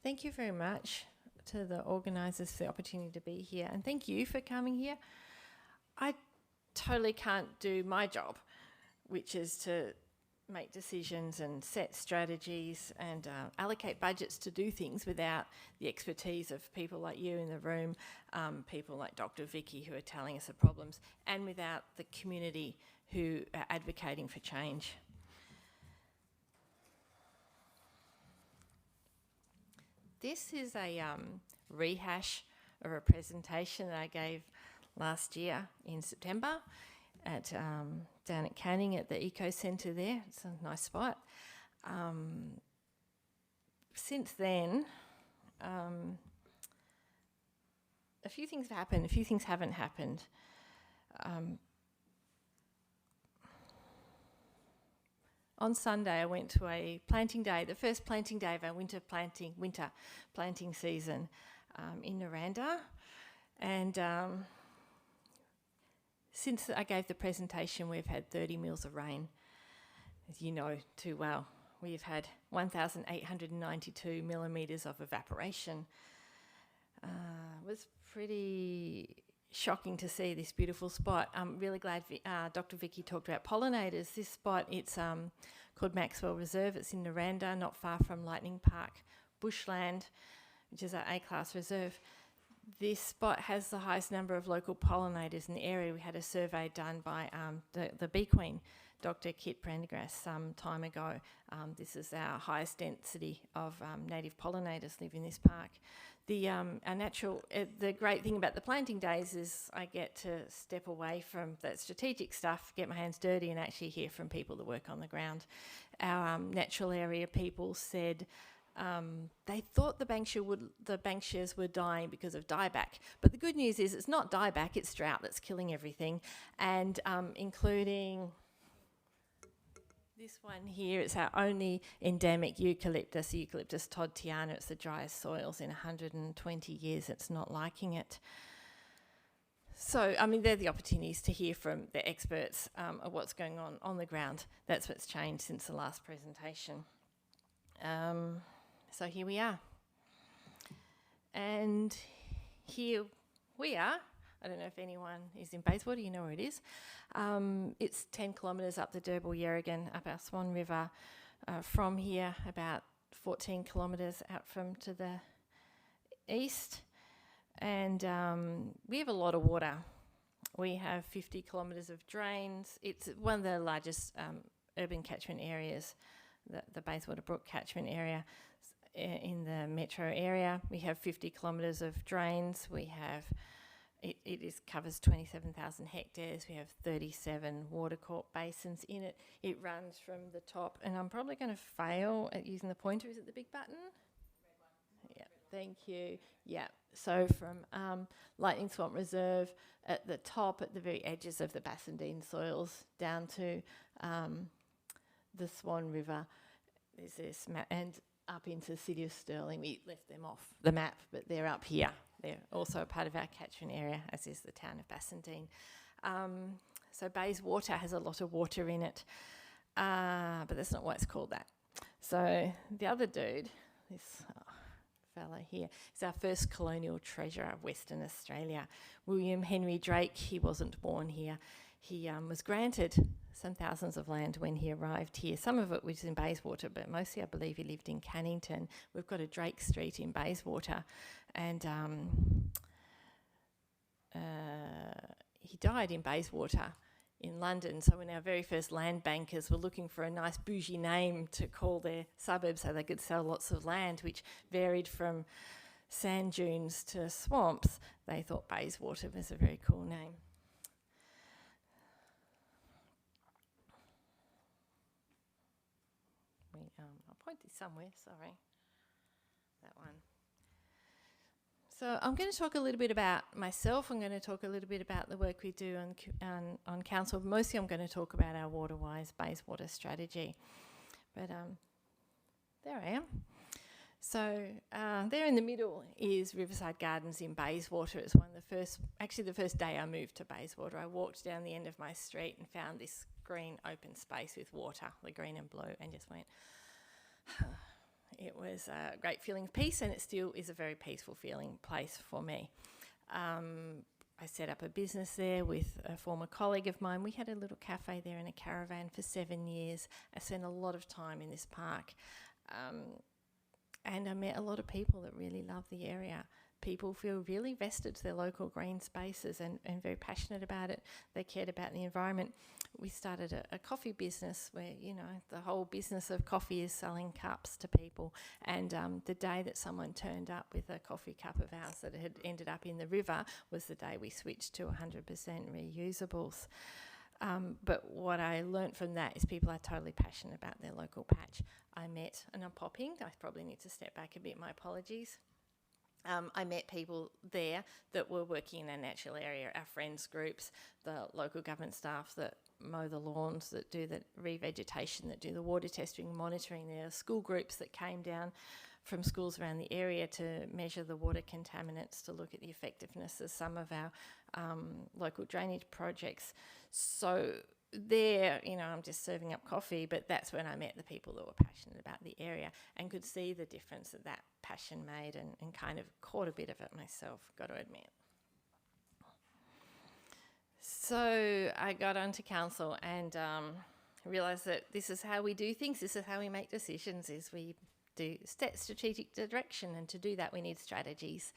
Thank you very much to the organisers for the opportunity to be here, and thank you for coming here. I totally can't do my job, which is to make decisions and set strategies and allocate budgets to do things without the expertise of people like you in the room, people like Dr. Vicky who are telling us the problems, and without the community who are advocating for change. This is a rehash of a presentation that I gave last year in September at down at Canning at the Eco Centre there. It's a nice spot. Since then, a few things have happened, a few things haven't happened. On Sunday, I went to a planting day, the first planting day of our winter planting season in Naranda. And since I gave the presentation, we've had 30 mils of rain, as you know too well. We've had 1,892 millimetres of evaporation. It was pretty shocking to see this beautiful spot. I'm really glad Dr. Vicky talked about pollinators. This spot, it's called Maxwell Reserve. It's in Naranda, not far from Lightning Park bushland, which is our A-class reserve. This spot has the highest number of local pollinators in the area. We had a survey done by the bee queen, Dr. Kit Prendergast, some time ago. This is our highest density of native pollinators live in this park. The great thing about the planting days is I get to step away from that strategic stuff, get my hands dirty, and actually hear from people that work on the ground. Our natural area people said they thought the Banksias were dying because of dieback, but the good news is it's not dieback, it's drought that's killing everything, and including this one here. It's our only endemic eucalyptus todtiana. It's the driest soils in 120 years. It's not liking it. So, I mean, they're the opportunities to hear from the experts of what's going on the ground. That's what's changed since the last presentation. So here we are. And here we are. I don't know if anyone is in Bayswater, you know where it is. It's 10 kilometres up the Derbal Yerrigan, up our Swan River. From here, about 14 kilometres out from to the east. And we have a lot of water. We have 50 kilometres of drains. It's one of the largest urban catchment areas, the Bayswater Brook catchment area in the metro area. We have 50 kilometres of drains. We have... It covers 27,000 hectares. We have 37 water court basins in it. It runs from the top, and I'm probably going to fail at using the pointer. Is it the big button? Red one. Yeah, thank you. Yeah, so from Lightning Swamp Reserve at the top, at the very edges of the Bassendean soils, down to the Swan River. There's this map, and up into the City of Stirling. We left them off the map, but they're up here. They're also a part of our catchment area, as is the town of Bassendean. So Bayswater has a lot of water in it, but that's not why it's called that. So the other dude, this fella here, is our first colonial treasure of Western Australia. William Henry Drake, he wasn't born here. He was granted some thousands of land when he arrived here. Some of it was in Bayswater, but mostly I believe he lived in Cannington. We've got a Drake Street in Bayswater, and he died in Bayswater in London. So when our very first land bankers were looking for a nice bougie name to call their suburbs so they could sell lots of land, which varied from sand dunes to swamps, they thought Bayswater was a very cool name. I'll point this somewhere, sorry. That one. So I'm going to talk a little bit about myself. I'm going to talk a little bit about the work we do on council. Mostly I'm going to talk about our waterways Bayswater strategy. But there I am. So there in the middle is Riverside Gardens in Bayswater. It's one of the first, actually the first day I moved to Bayswater, I walked down the end of my street and found this green open space with water, the green and blue, and just went, It was a great feeling of peace, and it still is a very peaceful feeling place for me. I set up a business there with a former colleague of mine. We had a little cafe there and a caravan for 7 years. I spent a lot of time in this park. And I met a lot of people that really love the area. People feel really vested to their local green spaces and very passionate about it. They cared about the environment. We started a coffee business where, you know, the whole business of coffee is selling cups to people. And the day that someone turned up with a coffee cup of ours that had ended up in the river was the day we switched to 100% reusables. But what I learnt from that is people are totally passionate about their local patch. I met, and I'm popping, I probably need to step back a bit, my apologies. I met people there that were working in a natural area, our friends groups, the local government staff that mow the lawns, that do the revegetation, that do the water testing, monitoring. There are school groups that came down from schools around the area to measure the water contaminants, to look at the effectiveness of some of our local drainage projects. So there, you know, I'm just serving up coffee, but that's when I met the people that were passionate about the area and could see the difference that that passion made, and kind of caught a bit of it myself, got to admit. So I got onto council and realised that this is how we do things, this is how we make decisions, is we do set strategic direction, and to do that we need strategies.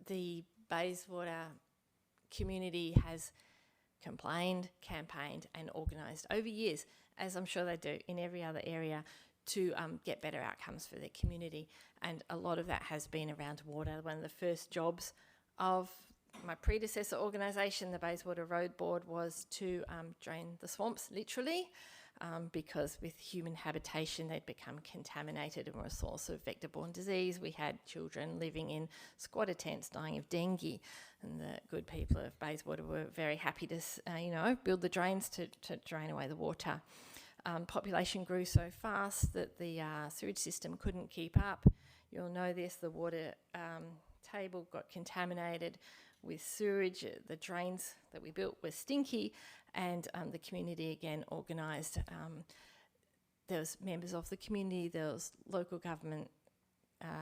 The Bayswater community has complained, campaigned and organised over years, as I'm sure they do in every other area, to get better outcomes for their community. And a lot of that has been around water. One of the first jobs of my predecessor organisation, the Bayswater Road Board, was to drain the swamps, literally, because with human habitation they'd become contaminated and were a source of vector-borne disease. We had children living in squatter tents dying of dengue, and the good people of Bayswater were very happy to, build the drains to drain away the water. Population grew so fast that the sewage system couldn't keep up. You'll know this, the water table got contaminated with sewage. The drains that we built were stinky, and the community again organised. There was members of the community, there was local government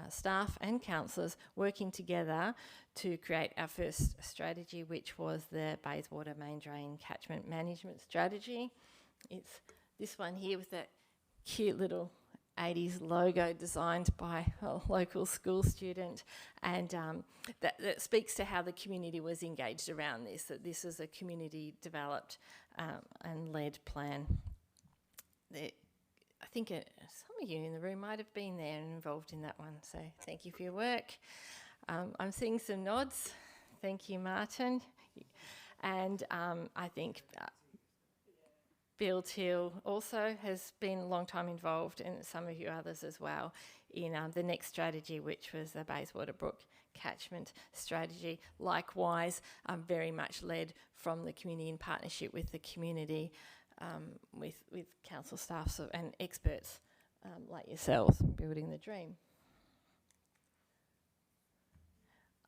staff and councillors working together to create our first strategy, which was the Bayswater Main Drain Catchment Management Strategy. It's this one here with that cute little 80s logo designed by a local school student, and that speaks to how the community was engaged around this, that this is a community developed and led plan. I think some of you in the room might have been there and involved in that one, so thank you for your work. I'm seeing some nods. Thank you, Martin. And I think Bill Teal also has been a long time involved, and some of you others as well, in the next strategy, which was the Bayswater Brook Catchment Strategy. Likewise, very much led from the community in partnership with the community, with council staff and experts like yourselves, building the dream.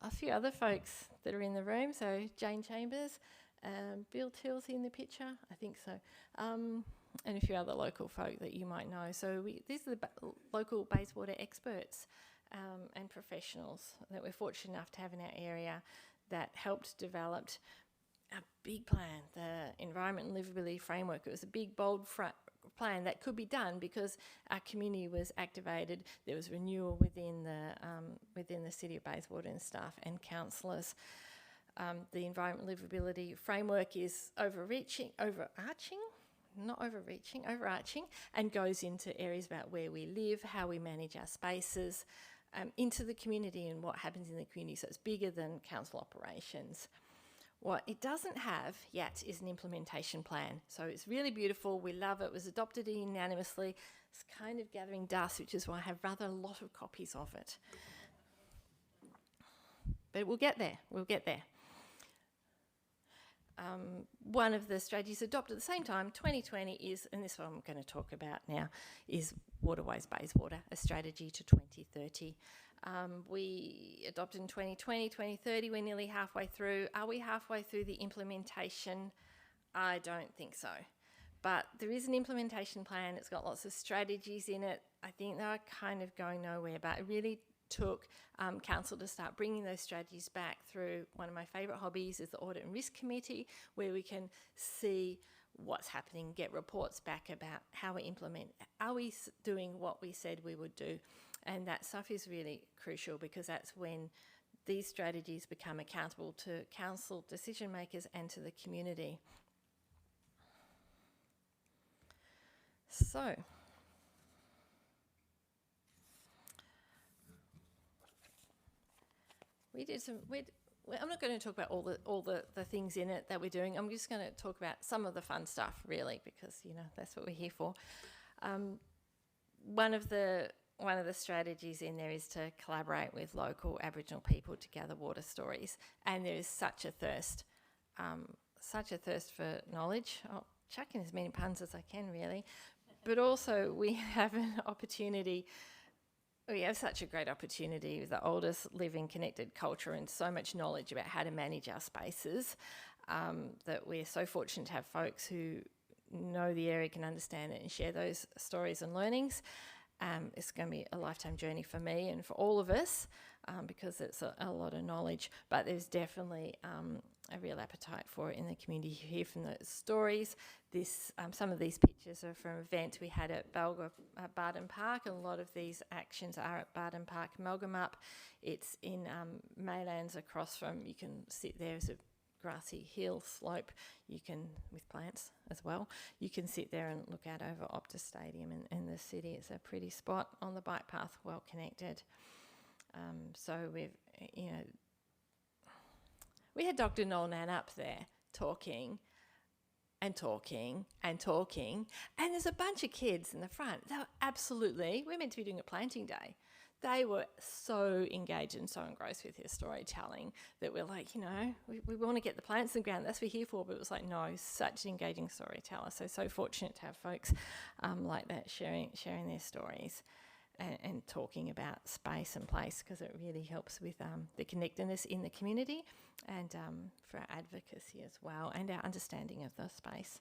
A few other folks that are in the room, so Jane Chambers, Bill Till's in the picture, I think so, and a few other local folk that you might know. So these are the local Bayswater experts and professionals that we're fortunate enough to have in our area that helped develop a big plan, the Environment and Livability Framework. It was a big, bold plan that could be done because our community was activated. There was renewal within the City of Bayswater and staff and councillors. The Environment and Livability Framework is overarching, and goes into areas about where we live, how we manage our spaces, into the community and what happens in the community. So it's bigger than council operations. What it doesn't have yet is an implementation plan. So it's really beautiful. We love it. It was adopted unanimously. It's kind of gathering dust, which is why I have rather a lot of copies of it. But we'll get there. We'll get there. One of the strategies adopted at the same time, 2020, is, and this one I'm going to talk about now, is Waterways Bayswater, a strategy to 2030. We adopted in 2020, 2030, we're nearly halfway through. Are we halfway through the implementation? I don't think so. But there is an implementation plan. It's got lots of strategies in it. I think they are kind of going nowhere, but it really took council to start bringing those strategies back through one of my favourite hobbies is the Audit and Risk Committee, where we can see what's happening, get reports back about how we implement. Are we doing what we said we would do? And that stuff is really crucial, because that's when these strategies become accountable to council decision makers and to the community. So, I'm not going to talk about all the things in it that we're doing. I'm just going to talk about some of the fun stuff, really, because that's what we're here for. One of the strategies in there is to collaborate with local Aboriginal people to gather water stories, and there is such a thirst for knowledge. I'll chuck in as many puns as I can, really, but also we have an opportunity. We have such a great opportunity with the oldest living connected culture and so much knowledge about how to manage our spaces, that we're so fortunate to have folks who know the area, can understand it and share those stories and learnings. It's going to be a lifetime journey for me and for all of us, because it's a lot of knowledge, but there's definitely a real appetite for it in the community. You hear from those stories. Some of these pictures are from events we had at Barden Park, and a lot of these actions are at Barden Park, Melgamup. It's in Maylands across from, you can sit there as a grassy hill slope, you can, with plants as well, you can sit there and look out over Optus Stadium and the city. It's a pretty spot on the bike path, well connected. So we had Dr. Nolan up there talking, and there's a bunch of kids in the front. They were we're meant to be doing a planting day. They were so engaged and so engrossed with his storytelling that we're like, we want to get the plants in the ground. That's what we're here for. But it was like, no, such an engaging storyteller. So fortunate to have folks like that sharing their stories and talking about space and place, because it really helps with the connectedness in the community and for our advocacy as well, and our understanding of the space.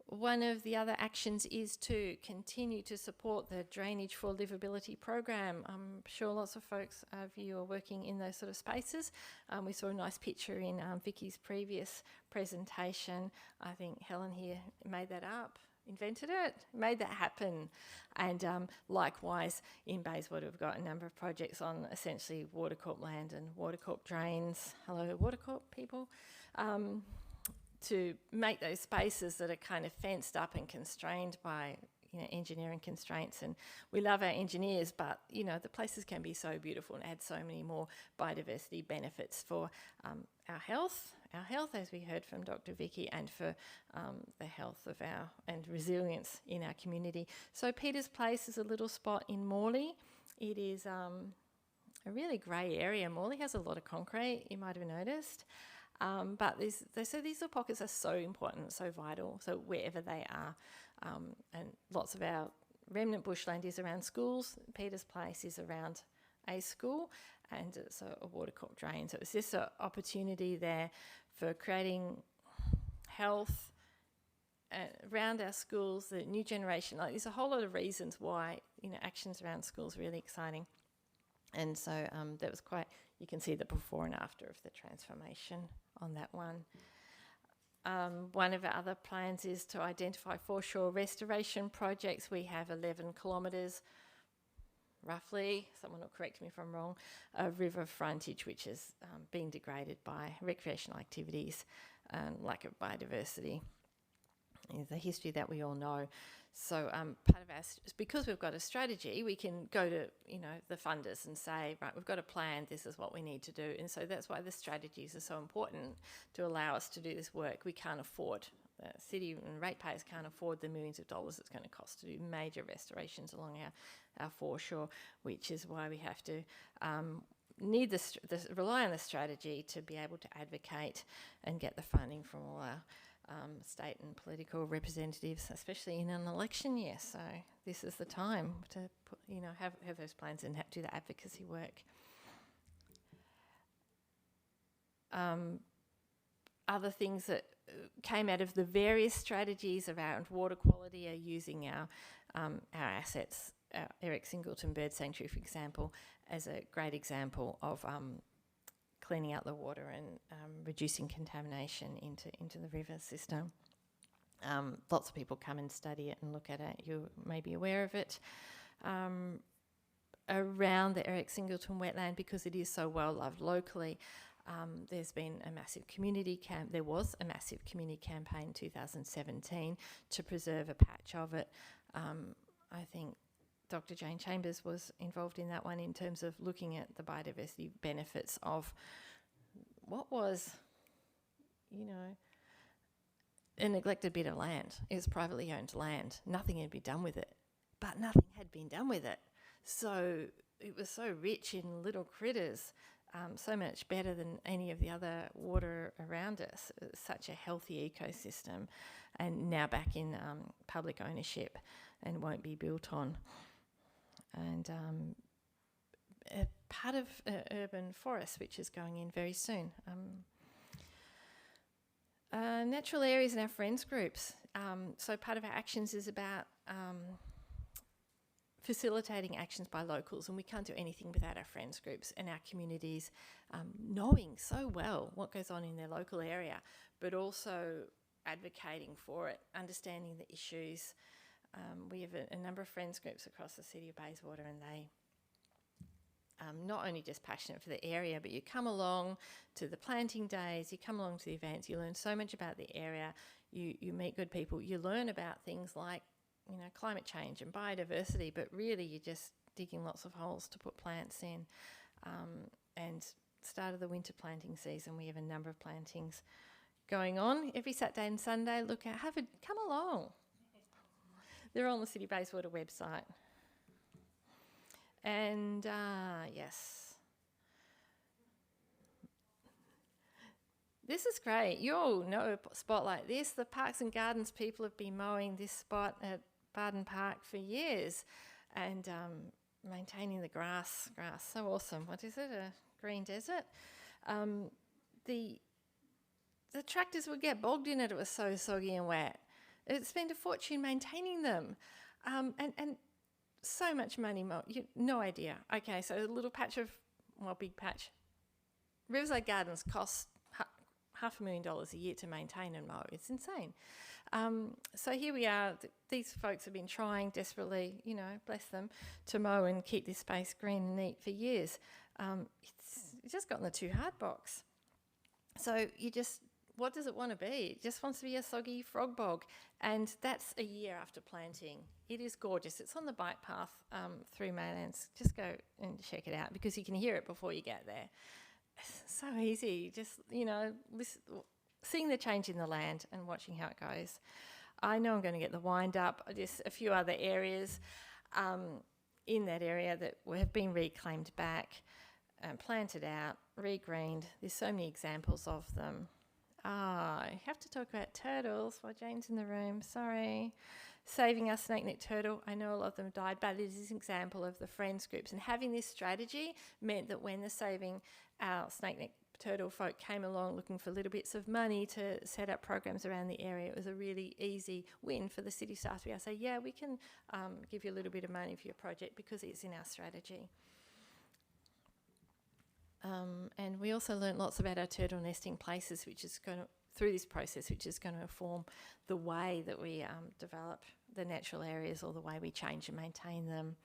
One of the other actions is to continue to support the Drainage for Livability program. I'm sure lots of folks of you are working in those sort of spaces. We saw a nice picture in Vicky's previous presentation. I think Helen here made that up, invented it, made that happen. And likewise, in Bayswater, we've got a number of projects on essentially Watercorp land and Watercorp drains. Hello, Watercorp people. To make those spaces that are kind of fenced up and constrained by engineering constraints. And we love our engineers, but the places can be so beautiful and add so many more biodiversity benefits for our health, as we heard from Dr. Vicky, and for the health of and resilience in our community. So Peter's Place is a little spot in Morley. It is a really grey area. Morley has a lot of concrete, you might have noticed. But these little pockets are so important, so vital, so wherever they are. And lots of our remnant bushland is around schools. Peter's Place is around a school, and it's a Watercorp drain. So it's just an opportunity there for creating health around our schools, the new generation. There's a whole lot of reasons why actions around schools are really exciting. And so that was you can see the before and after of the transformation on that one. One of our other plans is to identify foreshore restoration projects. We have 11 kilometres, roughly, someone will correct me if I'm wrong, of river frontage which is being degraded by recreational activities and lack of biodiversity. It's a history that we all know. So part of because we've got a strategy, we can go to the funders and say, right, we've got a plan, this is what we need to do. And so that's why the strategies are so important to allow us to do this work. We can't afford, the city and ratepayers can't afford the millions of dollars it's going to cost to do major restorations along our foreshore, which is why we have to rely on the strategy to be able to advocate and get the funding from all our state and political representatives, especially in an election year. So this is the time to put, have those plans and do the advocacy work. other things that came out of the various strategies around water quality are using our assets. Eric Singleton Bird Sanctuary, for example, as a great example of cleaning out the water and reducing contamination into the river system. Lots of people come and study it and look at it. You may be aware of it. Around the Eric Singleton wetland, because it is so well loved locally, there's been a massive community there was a massive community campaign in 2017 to preserve a patch of it. I think Dr. Jane Chambers was involved in that one in terms of looking at the biodiversity benefits of what was, a neglected bit of land. It was privately owned land. Nothing had been done with it, but nothing had been done with it. So it was so rich in little critters, so much better than any of the other water around us. It was such a healthy ecosystem, and now back in public ownership and won't be built on. And a part of urban forest, which is going in very soon. Natural areas and our friends groups. So part of our actions is about facilitating actions by locals, and we can't do anything without our friends groups and our communities knowing so well what goes on in their local area, but also advocating for it, understanding the issues. We have a number of friends groups across the City of Bayswater, and they not only just passionate for the area, but you come along to the planting days, you come along to the events, you learn so much about the area, you meet good people, you learn about things like climate change and biodiversity, but really you're just digging lots of holes to put plants in. And start of the winter planting season, we have a number of plantings going on every Saturday and Sunday. Come along. They're on the City Bayswater website. And yes, this is great. You all know a spot like this. The Parks and Gardens people have been mowing this spot at Barden Park for years and maintaining the grass. So awesome. What is it, a green desert? The tractors would get bogged in it. It was so soggy and wet. It spent a fortune maintaining them. And so much money, no idea. Okay, so a little patch big patch. Riverside Gardens cost $500,000 a year to maintain and mow. It's insane. So here we are. These folks have been trying desperately, bless them, to mow and keep this space green and neat for years. It's just got in the too hard box. So what does it want to be? It just wants to be a soggy frog bog. And that's a year after planting. It is gorgeous. It's on the bike path through Maylands. Just go and check it out because you can hear it before you get there. It's so easy. Just, seeing the change in the land and watching how it goes. I know I'm going to get the wind up. Just a few other areas in that area that have been reclaimed back, planted out, regreened. There's so many examples of them. I have to talk about turtles while Jane's in the room. Sorry. Saving our snake-neck turtle. I know a lot of them died, but it is an example of the friends groups. And having this strategy meant that when the Saving Our Snake-neck Turtle folk came along looking for little bits of money to set up programs around the area, it was a really easy win for the city staff to be able to say, yeah, we can give you a little bit of money for your project because it's in our strategy. And we also learned lots about our turtle nesting places, which is going to, through this process, which is going to inform the way that we develop the natural areas or the way we change and maintain them.